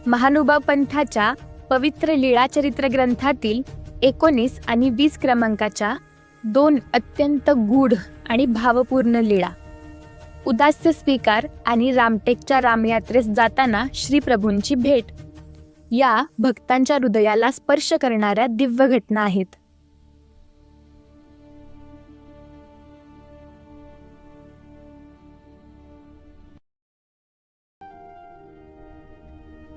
महानुभाव पंथाच्या पवित्र लीळाचरित्र ग्रंथातील 19 आणि 20 क्रमांकाच्या 2 अत्यंत गूढ आणि भावपूर्ण लीळा. उदास्य स्वीकार आणि रामटेकच्या रामयात्रेस जाताना श्रीप्रभूंची भेट या भक्तांच्या हृदयाला स्पर्श करणाऱ्या दिव्य घटना आहेत.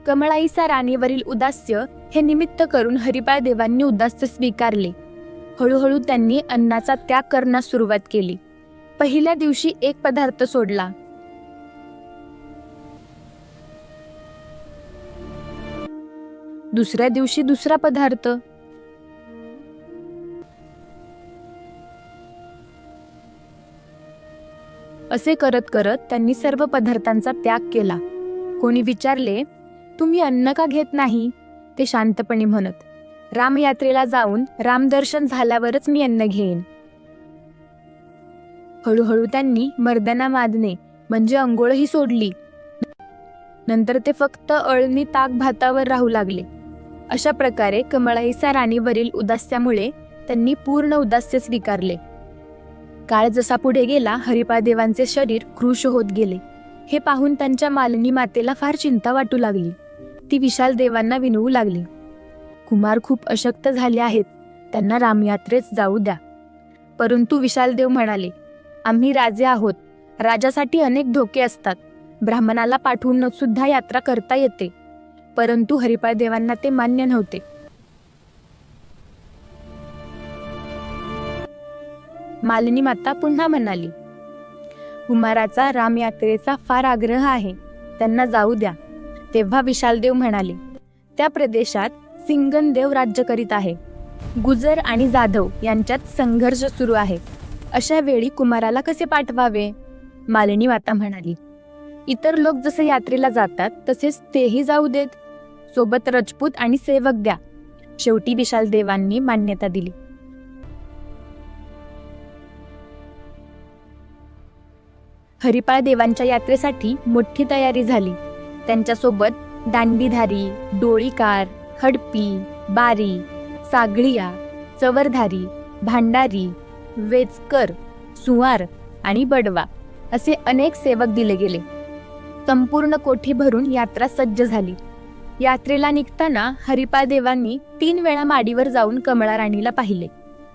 कमळाईसा राणीवरील उदास्य हे निमित्त करून हरिपाळ देवांनी उदास्य स्वीकारले. हळूहळू त्यांनी अन्नाचा त्याग करण्यास सुरुवात केली. पहिल्या दिवशी एक पदार्थ सोडला. दुसऱ्या दिवशी दुसरा पदार्थ. असे करत करत त्यांनी सर्व पदार्थांचा त्याग केला. कोणी विचारले, तुम्ही अन्न का घेत नाही? ते शांतपणे म्हणत, रामयात्रेला जाऊन रामदर्शन झाल्यावरच मी अन्न घेईन. हळूहळू त्यांनी मर्दना मादणे म्हणजे अंघोळही सोडली. नंतर ते फक्त अळणी ताक भातावर राहू लागले. अशा प्रकारे कमळाईसा राणीवरील उदास्यामुळे त्यांनी पूर्ण उदास्य स्वीकारले. काळ जसा पुढे गेला, हरिपाळ देवांचे शरीर कृश होत गेले. हे पाहून त्यांच्या मालिनी मातेला फार चिंता वाटू लागली. ती विशाल देवांना विनवू लागली, कुमार खूप अशक्त झाले आहेत, त्यांना रामयात्रेस जाऊ द्या. परंतु विशाल देव म्हणाले, आम्ही राजे आहोत, राजासाठी अनेक धोके असतात. ब्राह्मणाला पाठवून सुद्धा यात्रा करता येते. परंतु हरिपाळ देवांना ते मान्य नव्हते. मालिनी माता पुन्हा म्हणाली, कुमाराचा रामयात्रेचा फार आग्रह आहे, त्यांना जाऊ द्या. तेव्हा विशालदेव म्हणाले, त्या प्रदेशात सिंगनदेव राज्य करीत आहे. गुजर आणि जाधव यांच्यात संघर्ष सुरू आहे. अशा वेळी कुमाराला कसे पाठवावे? मालिनी माता म्हणाली, इतर लोक जसे यात्रेला जातात तसेच तेही जाऊ देत. सोबत राजपूत आणि सेवक द्या. शेवटी विशाल देवांनी मान्यता दिली. हरिपाळ देवांच्या यात्रेसाठी मोठी तयारी झाली. त्यांच्यासोबत दांडीधारी, डोळीकार, हडपी, बारी, सागळिया, चवरधारी, भांडारी, वेचकर, सुवार आणि बडवा असे अनेक सेवक दिले गेले. संपूर्ण कोठी भरून यात्रा सज्ज झाली. यात्रेला निघताना हरिपाळ देवांनी 3 वेळा माडीवर जाऊन कमळा राणीला पाहिले.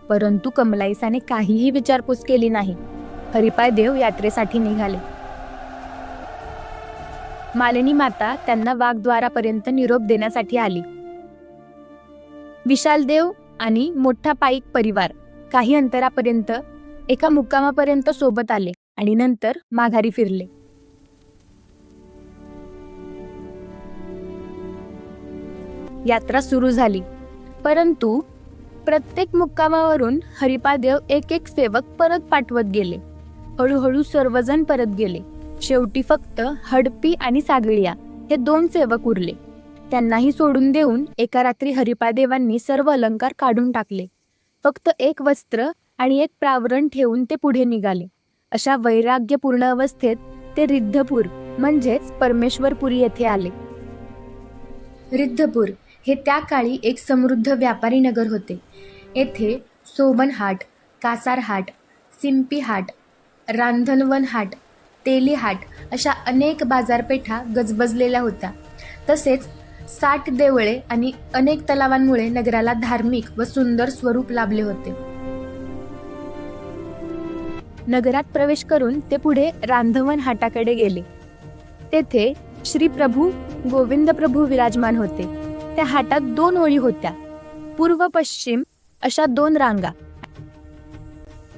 परंतु कमलाईसाने काहीही विचारपूस केली नाही. हरिपाळ देव यात्रेसाठी निघाले. मालिनी माता त्यांना वाघद्वारापर्यंत निरोप देण्यासाठी आली. विशालदेव आणि मोठा पाईक परिवार काही अंतरापर्यंत एका मुक्कामापर्यंत सोबत आले आणि नंतर माघारी फिरले. यात्रा सुरू झाली. परंतु प्रत्येक मुक्कामावरून हरिपाळ देव एक एक सेवक परत पाठवत गेले. हळूहळू सर्वजण परत गेले. शेवटी फक्त हडपी आणि सागळिया हे 2 सेवक उरले. त्यांनाही सोडून देऊन एका रात्री हरिपाळ देवांनी सर्व अलंकार काढून टाकले. फक्त एक वस्त्र आणि एक प्रावरण ठेवून ते पुढे निघाले. अशा वैराग्यपूर्ण अवस्थेत ते रिद्धपूर म्हणजेच परमेश्वरपुरी येथे आले. रिद्धपूर हे त्या काळी एक समृद्ध व्यापारी नगर होते. येथे सोबन हाट, कासार हाट, सिंपी हाट, रांधणवन हाट, तेली हाट अशा अनेक बाजारपेठा गजबजलेल्या होत्या. तसेच 60 देवळे आणि अनेक तलावांमुळे नगराला धार्मिक व सुंदर स्वरूप लाभले होते. नगरात प्रवेश करून ते पुढे रांधवन हाटाकडे गेले. तेथे श्री प्रभू गोविंद प्रभू विराजमान होते. त्या हाटात 2 ओळी होत्या. पूर्व पश्चिम अशा 2 रांगा.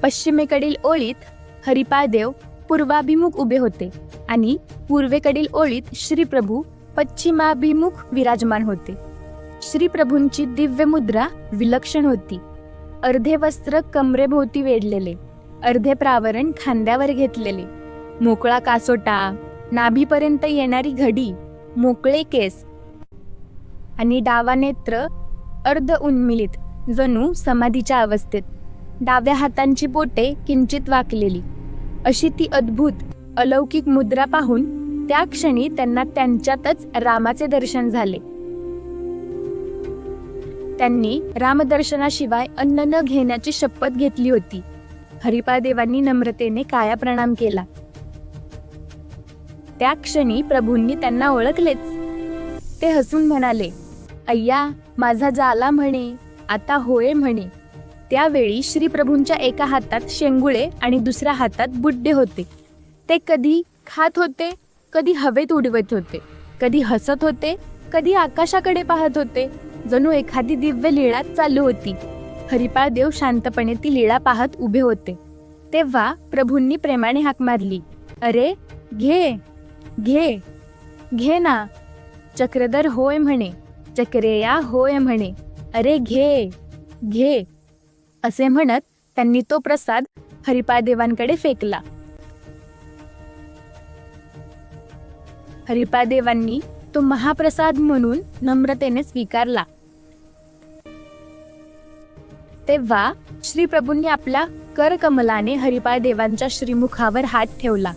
पश्चिमेकडील ओळीत हरिपाळ देव पूर्वाभिमुख उभे होते आणि पूर्वेकडील ओळीत श्रीप्रभू पश्चिमाभिमुख विराजमान होते. श्रीप्रभूंची दिव्य मुद्रा विलक्षण होती. अर्धे वस्त्र कमरेभोवती वेढलेले, अर्धे प्रावरण खांद्यावर घेतलेले, मोकळा कासोटा, नाभीपर्यंत येणारी घडी, मोकळे केस आणि डावा नेत्र अर्ध उन्मिलित, जणू समाधीच्या अवस्थेत. डाव्या हातांची बोटे किंचित वाकलेली. अशी ती अद्भुत अलौकिक मुद्रा पाहून त्या क्षणी त्यांना त्यांच्यातच रामाचे दर्शन झाले. त्यांनी रामदर्शनाशिवाय अन्न न घेण्याची शपथ घेतली होती. हरिपाळ देवांनी नम्रतेने काया प्रणाम केला. त्या क्षणी प्रभूंनी त्यांना ओळखलेच. ते हसून म्हणाले, अय्या माझा जाला म्हणे, आता होय म्हणे. त्यावेळी श्रीप्रभूंच्या एका हातात शेंगुळे आणि दुसऱ्या हातात बुड्डे होते. ते कधी खात होते, कधी हवेत उडवत होते, कधी हसत होते, कधी आकाशाकडे पाहत होते. जणू एखादी दिव्य लीळा चालू होती. हरिपाळ देव शांतपणे ती लीळा पाहत उभे होते. तेव्हा प्रभूंनी प्रेमाने हाक मारली, अरे घे घे घे ना. चक्रधर होय म्हणे, चक्रेया होय म्हणे, अरे घे घे असे म्हणत त्यांनी तो प्रसाद हरिपाळ देवांकडे फेकला. हरिपाळ देवांनी तो महाप्रसाद म्हणून नम्रतेने स्वीकारला. तेव्हा श्रीप्रभूंनी आपल्या करकमलाने हरिपाळ देवांच्या श्रीमुखावर हात ठेवला.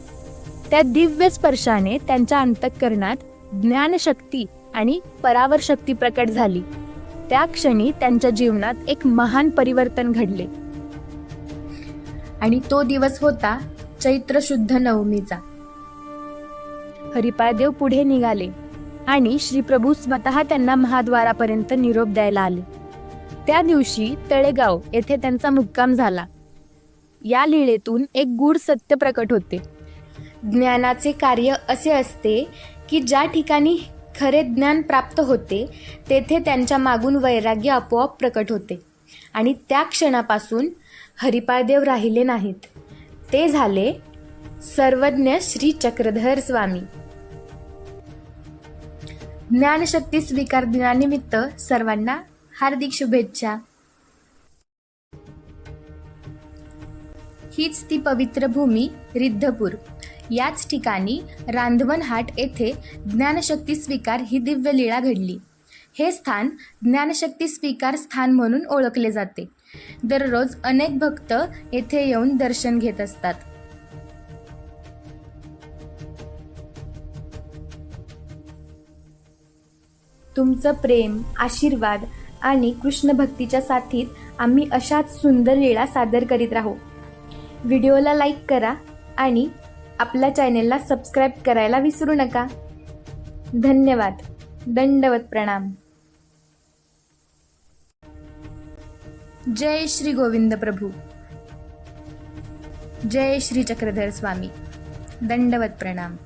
त्या दिव्य स्पर्शाने त्यांच्या अंतःकरणात ज्ञानशक्ती आणि परावर शक्ती प्रकट झाली. त्या क्षणी त्यांच्या जीवनात एक महान परिवर्तन घडले. आणि तो दिवस होता चैत्र शुद्ध नवमीचा. हरिपाळ देव पुढे निघाले आणि श्रीप्रभू स्वतः त्यांना महाद्वारापर्यंत निरोप द्यायला आले. त्या दिवशी तळेगाव येथे त्यांचा मुक्काम झाला. या लीळेतून एक गूढ सत्य प्रकट होते. ज्ञानाचे कार्य असे असते की ज्या ठिकाणी खरे ज्ञान प्राप्त होते तेथे त्यांच्या मागून वैराग्य आपोआप प्रकट होते. आणि त्या क्षणापासून हरिपाळ देव राहिले नाहीत. ते झाले सर्वज्ञ श्री चक्रधर स्वामी. ज्ञानशक्ती स्वीकार दिनानिमित्त सर्वांना हार्दिक शुभेच्छा. हीच ती पवित्र भूमी रिद्धपूर. याच ठिकाणी रांधवणहाट येथे ज्ञानशक्ती स्वीकार ही दिव्य लीळा घडली. हे स्थान ज्ञानशक्ती स्वीकार स्थान म्हणून ओळखले जाते. दररोज अनेक भक्त येथे येऊन दर्शन घेत असतात. तुमचं प्रेम, आशीर्वाद आणि कृष्ण भक्तीच्या साथीत आम्ही अशाच सुंदर लीळा सादर करीत राहू. व्हिडिओला लाईक करा आणि आपल्या चॅनेलला सबस्क्राईब करायला विसरू नका. धन्यवाद. दंडवत प्रणाम. जय श्री गोविंद प्रभू. जय श्री चक्रधर स्वामी. दंडवत प्रणाम.